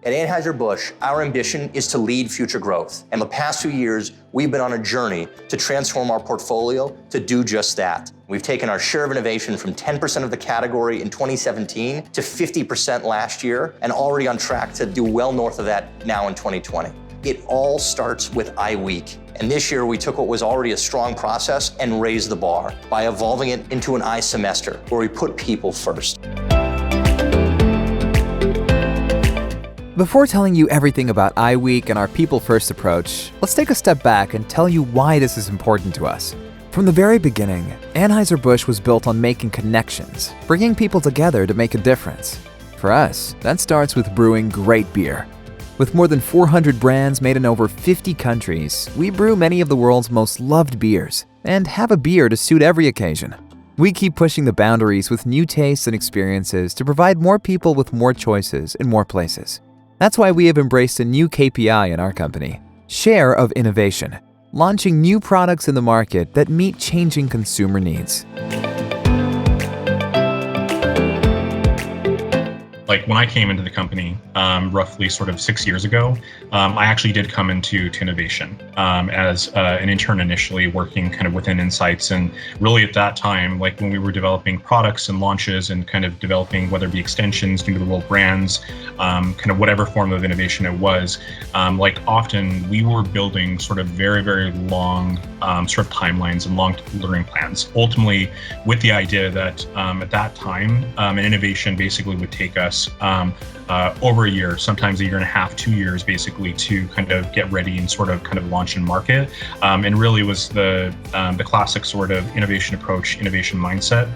At Anheuser-Busch, our ambition is to lead future growth. And the past few years, we've been on a journey to transform our portfolio to do just that. We've taken our share of innovation from 10% of the category in 2017 to 50% last year, and already on track to do well north of that now in 2020. It all starts with iWeek. And this year, we took what was already a strong process and raised the bar by evolving it into an iSemester, where we put people first. Before telling you everything about iWeek and our people-first approach, let's take a step back and tell you why this is important to us. From the very beginning, Anheuser-Busch was built on making connections, bringing people together to make a difference. For us, that starts with brewing great beer. With more than 400 brands made in over 50 countries, we brew many of the world's most loved beers and have a beer to suit every occasion. We keep pushing the boundaries with new tastes and experiences to provide more people with more choices in more places. That's why we have embraced a new KPI in our company, share of innovation, launching new products in the market that meet changing consumer needs. Like when I came into the company, roughly sort of 6 years ago, I actually did come into innovation as an intern initially, working kind of within InSites. And really at that time, like when we were developing products and launches and kind of developing, whether it be extensions, new to the world brands, kind of whatever form of innovation it was, like often we were building sort of very, very long sort of timelines and long learning plans. Ultimately, with the idea that at that time, an innovation basically would take us over a year, sometimes a year and a half, 2 years, basically to kind of get ready and sort of kind of launch and market. And really was the classic sort of innovation approach, innovation mindset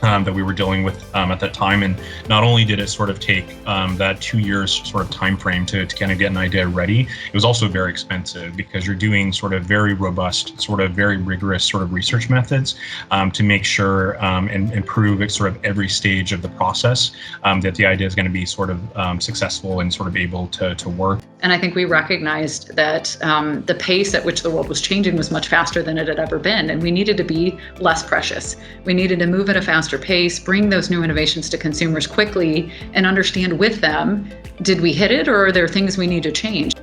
that we were dealing with at that time. And not only did it sort of take that 2 years sort of time frame to kind of get an idea ready, it was also very expensive because you're doing sort of very robust, sort of very rigorous sort of research methods to make sure and improve at sort of every stage of the process that the idea is going to be sort of successful and sort of able to work. And I think we recognized that the pace at which the world was changing was much faster than it had ever been, and we needed to be less precious. We needed to move at a faster pace, bring those new innovations to consumers quickly, and understand with them, did we hit it or are there things we need to change?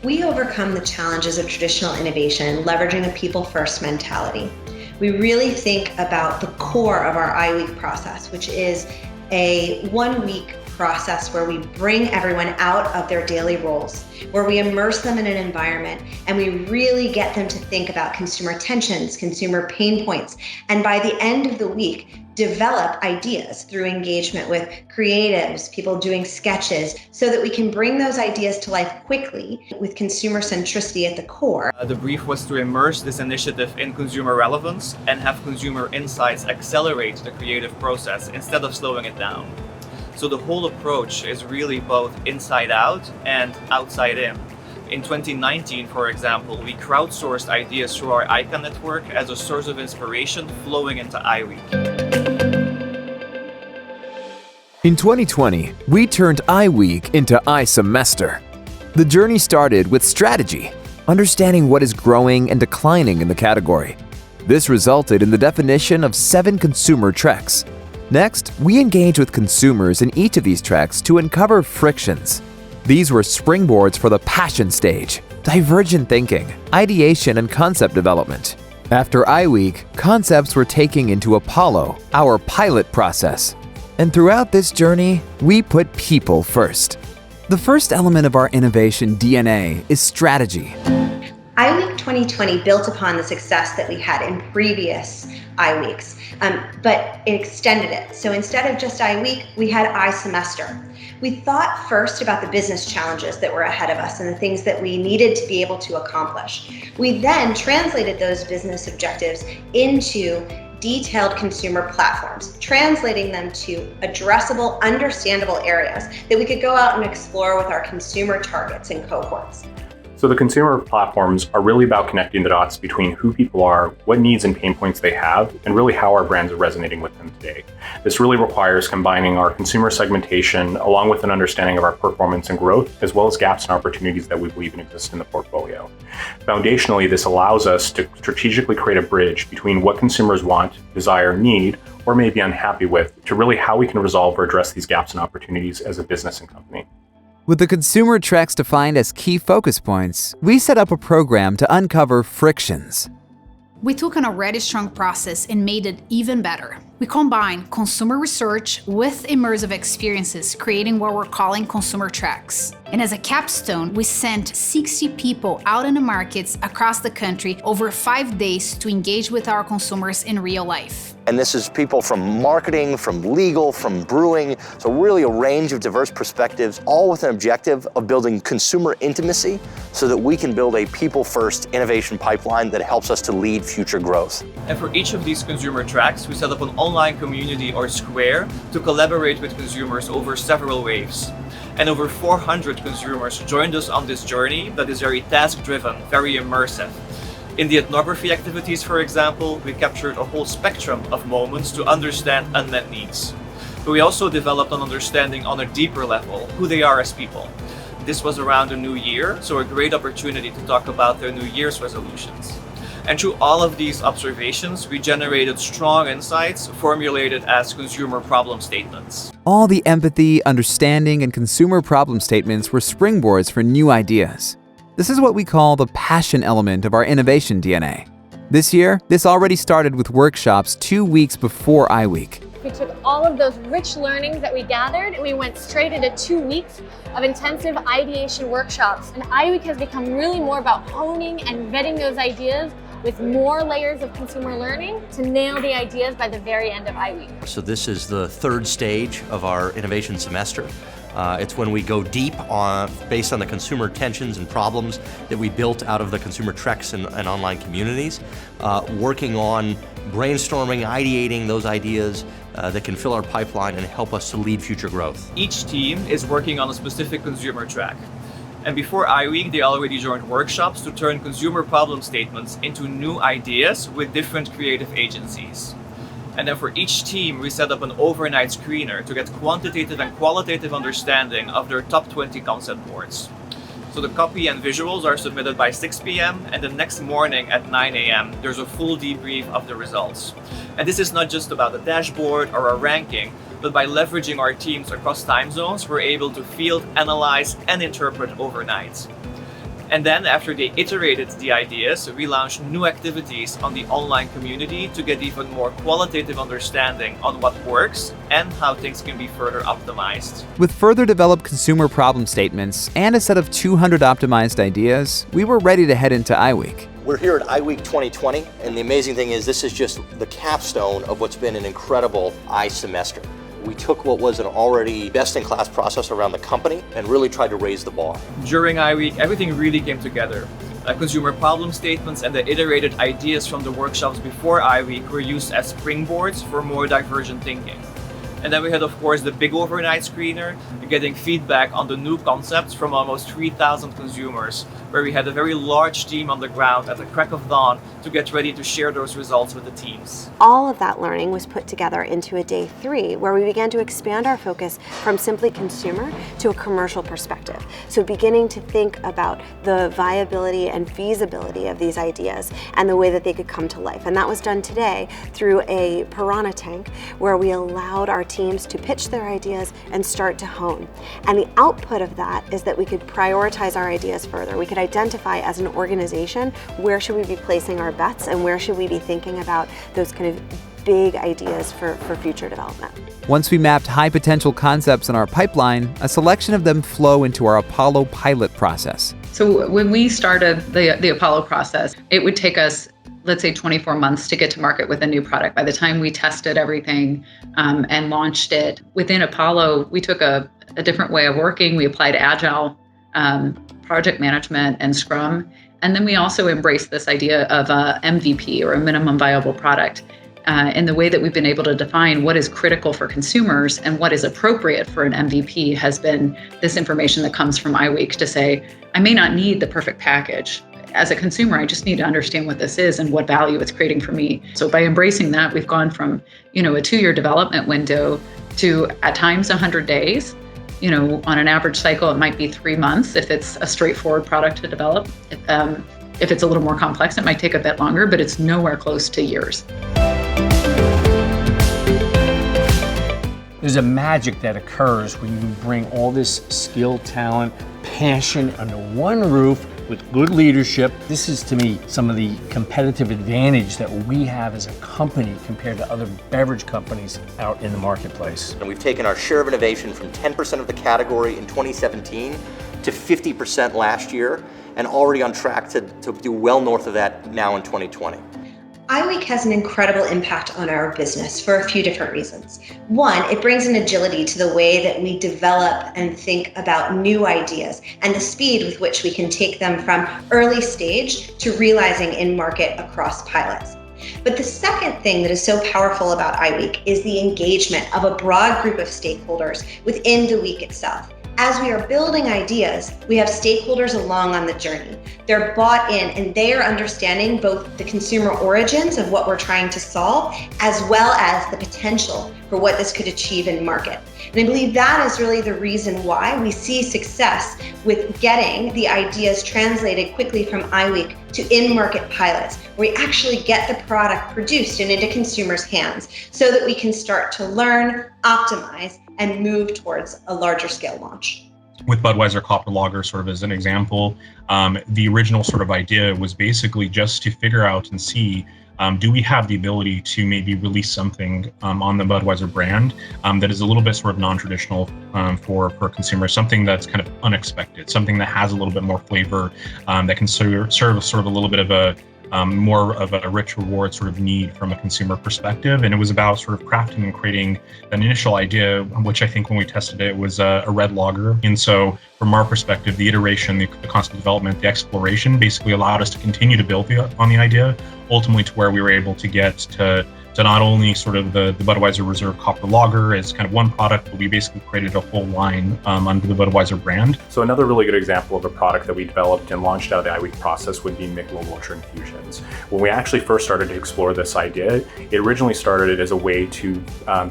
We overcome the challenges of traditional innovation, leveraging a people-first mentality. We really think about the core of our iWeek process, which is a 1 week process where we bring everyone out of their daily roles, where we immerse them in an environment and we really get them to think about consumer tensions, consumer pain points, and by the end of the week, develop ideas through engagement with creatives, people doing sketches, so that we can bring those ideas to life quickly with consumer centricity at the core. The brief was to immerse this initiative in consumer relevance and have consumer insights accelerate the creative process instead of slowing it down. So the whole approach is really both inside out and outside in. In 2019, for example, we crowdsourced ideas through our Icon network as a source of inspiration flowing into iWeek. In 2020, we turned iWeek into iSemester. The journey started with strategy, understanding what is growing and declining in the category. This resulted in the definition of 7 consumer treks. Next, we engage with consumers in each of these treks to uncover frictions. These were springboards for the passion stage, divergent thinking, ideation, and concept development. After iWeek, concepts were taken into Apollo, our pilot process. And throughout this journey, we put people first. The first element of our innovation DNA is strategy. iWeek 2020 built upon the success that we had in previous iWeeks, but it extended it. So instead of just iWeek, we had iSemester. We thought first about the business challenges that were ahead of us and the things that we needed to be able to accomplish. We then translated those business objectives into detailed consumer platforms, translating them to addressable, understandable areas that we could go out and explore with our consumer targets and cohorts. So the consumer platforms are really about connecting the dots between who people are, what needs and pain points they have, and really how our brands are resonating with them today. This really requires combining our consumer segmentation along with an understanding of our performance and growth, as well as gaps and opportunities that we believe exist in the portfolio. Foundationally, this allows us to strategically create a bridge between what consumers want, desire, need, or may be unhappy with, to really how we can resolve or address these gaps and opportunities as a business and company. With the consumer treks defined as key focus points, we set up a program to uncover frictions. We took an already strong process and made it even better. We combined consumer research with immersive experiences, creating what we're calling consumer tracks. And as a capstone, we sent 60 people out in the markets across the country over 5 days to engage with our consumers in real life. And this is people from marketing, from legal, from brewing, so really a range of diverse perspectives, all with an objective of building consumer intimacy so that we can build a people-first innovation pipeline that helps us to lead future growth. And for each of these consumer tracks, we set up an online community or square to collaborate with consumers over several waves. And over 400 consumers joined us on this journey that is very task-driven, very immersive. In the ethnography activities, for example, we captured a whole spectrum of moments to understand unmet needs. But we also developed an understanding on a deeper level, who they are as people. This was around the new year, so a great opportunity to talk about their New Year's resolutions. And through all of these observations, we generated strong insights formulated as consumer problem statements. All the empathy, understanding, and consumer problem statements were springboards for new ideas. This is what we call the passion element of our innovation DNA. This year, this already started with workshops 2 weeks before iWeek. We took all of those rich learnings that we gathered and we went straight into 2 weeks of intensive ideation workshops. And iWeek has become really more about honing and vetting those ideas with more layers of consumer learning to nail the ideas by the very end of iWeek. So this is the third stage of our innovation semester. It's when we go deep based on the consumer tensions and problems that we built out of the consumer treks and online communities, working on brainstorming, ideating those ideas that can fill our pipeline and help us to lead future growth. Each team is working on a specific consumer track. And before iWeek, they already joined workshops to turn consumer problem statements into new ideas with different creative agencies. And then for each team, we set up an overnight screener to get quantitative and qualitative understanding of their top 20 concept boards. So the copy and visuals are submitted by 6 p.m. and the next morning at 9 a.m. there's a full debrief of the results. And this is not just about a dashboard or a ranking, but by leveraging our teams across time zones, we're able to field, analyze, and interpret overnight. And then after they iterated the ideas, we launched new activities on the online community to get even more qualitative understanding on what works and how things can be further optimized. With further developed consumer problem statements and a set of 200 optimized ideas, we were ready to head into iWeek. We're here at iWeek 2020, and the amazing thing is this is just the capstone of what's been an incredible semester. We took what was an already best-in-class process around the company and really tried to raise the bar. During iWeek, everything really came together. Consumer problem statements and the iterated ideas from the workshops before iWeek were used as springboards for more divergent thinking. And then we had, of course, the big overnight screener, getting feedback on the new concepts from almost 3,000 consumers, where we had a very large team on the ground at the crack of dawn to get ready to share those results with the teams. All of that learning was put together into a day 3, where we began to expand our focus from simply consumer to a commercial perspective. So beginning to think about the viability and feasibility of these ideas and the way that they could come to life. And that was done today through a piranha tank, where we allowed our teams to pitch their ideas and start to hone. And the output of that is that we could prioritize our ideas further. We could identify as an organization, where should we be placing our bets and where should we be thinking about those kind of big ideas for future development. Once we mapped high potential concepts in our pipeline, a selection of them flow into our Apollo pilot process. So when we started the Apollo process, it would take us, let's say, 24 months to get to market with a new product. By the time we tested everything and launched it, within Apollo, we took a different way of working. We applied Agile, project management, and Scrum. And then we also embraced this idea of a MVP, or a minimum viable product. And the way that we've been able to define what is critical for consumers and what is appropriate for an MVP has been this information that comes from iWeek to say, I may not need the perfect package. As a consumer, I just need to understand what this is and what value it's creating for me. So by embracing that, we've gone from, a 2-year development window to at times 100 days. On an average cycle, it might be 3 months if it's a straightforward product to develop. If it's a little more complex, it might take a bit longer, but it's nowhere close to years. There's a magic that occurs when you bring all this skill, talent, passion under one roof with good leadership. This is, to me, some of the competitive advantage that we have as a company compared to other beverage companies out in the marketplace. And we've taken our share of innovation from 10% of the category in 2017 to 50% last year, and already on track to do well north of that now in 2020. iWeek has an incredible impact on our business for a few different reasons. One, it brings an agility to the way that we develop and think about new ideas and the speed with which we can take them from early stage to realizing in market across pilots. But the second thing that is so powerful about iWeek is the engagement of a broad group of stakeholders within the week itself. As we are building ideas, we have stakeholders along on the journey. They're bought in and they are understanding both the consumer origins of what we're trying to solve, as well as the potential for what this could achieve in market. And I believe that is really the reason why we see success with getting the ideas translated quickly from iWeek to in-market pilots, where we actually get the product produced and into consumers' hands so that we can start to learn, optimize, and move towards a larger scale launch. With Budweiser Copper Lager, sort of as an example, the original sort of idea was basically just to figure out and see, do we have the ability to maybe release something on the Budweiser brand that is a little bit sort of non-traditional for consumers, something that's kind of unexpected, something that has a little bit more flavor, that can serve sort of a little bit of a more of a rich reward sort of need from a consumer perspective. And it was about sort of crafting and creating an initial idea, which I think when we tested it was a red lager. And so from our perspective, the iteration, the constant development, the exploration basically allowed us to continue to build on the idea, ultimately to where we were able to get to not only sort of the Budweiser Reserve Copper Lager as kind of one product, but we basically created a whole line under the Budweiser brand. So another really good example of a product that we developed and launched out of the iWeek process would be Michelob Ultra Infusions. When we actually first started to explore this idea, it originally started as a way to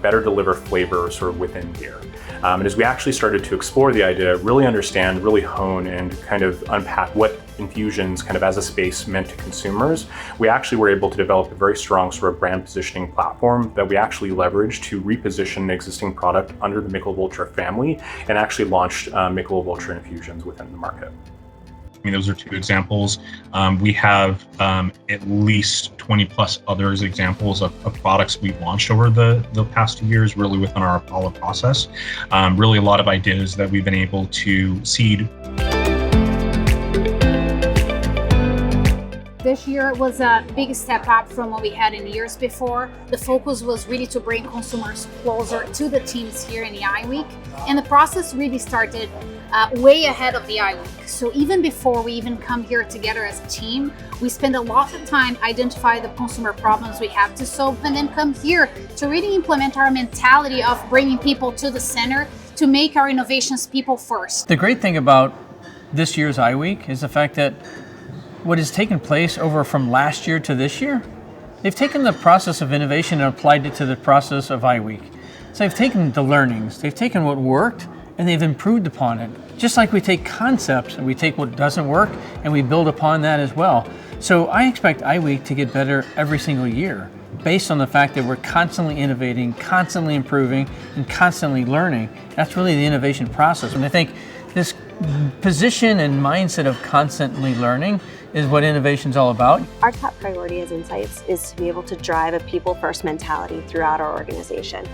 better deliver flavor sort of within beer. And as we actually started to explore the idea, really understand, really hone, and kind of unpack what infusions kind of as a space meant to consumers, we actually were able to develop a very strong sort of brand positioning platform that we actually leveraged to reposition an existing product under the Michelob Ultra family and actually launched Michelob Ultra Infusions within the market. I mean, those are two examples. We have at least 20 plus others examples of products we've launched over the past 2 years, really within our Apollo process. Really a lot of ideas that we've been able to seed. This year was a big step up from what we had in years before. The focus was really to bring consumers closer to the teams here in the iWeek. And the process really started way ahead of the iWeek. So even before we even come here together as a team, we spend a lot of time identifying the consumer problems we have to solve and then come here to really implement our mentality of bringing people to the center to make our innovations people first. The great thing about this year's iWeek is the fact that what has taken place over from last year to this year, they've taken the process of innovation and applied it to the process of iWeek. So they've taken the learnings, they've taken what worked, and they've improved upon it. Just like we take concepts and we take what doesn't work and we build upon that as well. So I expect iWeek to get better every single year based on the fact that we're constantly innovating, constantly improving, and constantly learning. That's really the innovation process. And I think this position and mindset of constantly learning is what innovation is all about. Our top priority as InSites is to be able to drive a people-first mentality throughout our organization.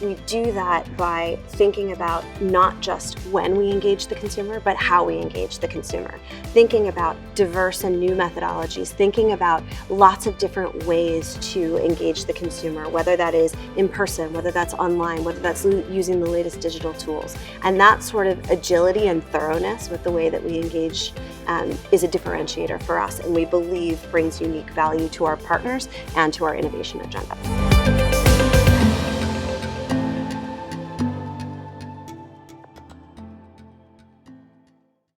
We do that by thinking about not just when we engage the consumer, but how we engage the consumer. Thinking about diverse and new methodologies, thinking about lots of different ways to engage the consumer, whether that is in person, whether that's online, whether that's using the latest digital tools. And that sort of agility and thoroughness with the way that we engage is a differentiator for us, and we believe brings unique value to our partners and to our innovation agenda.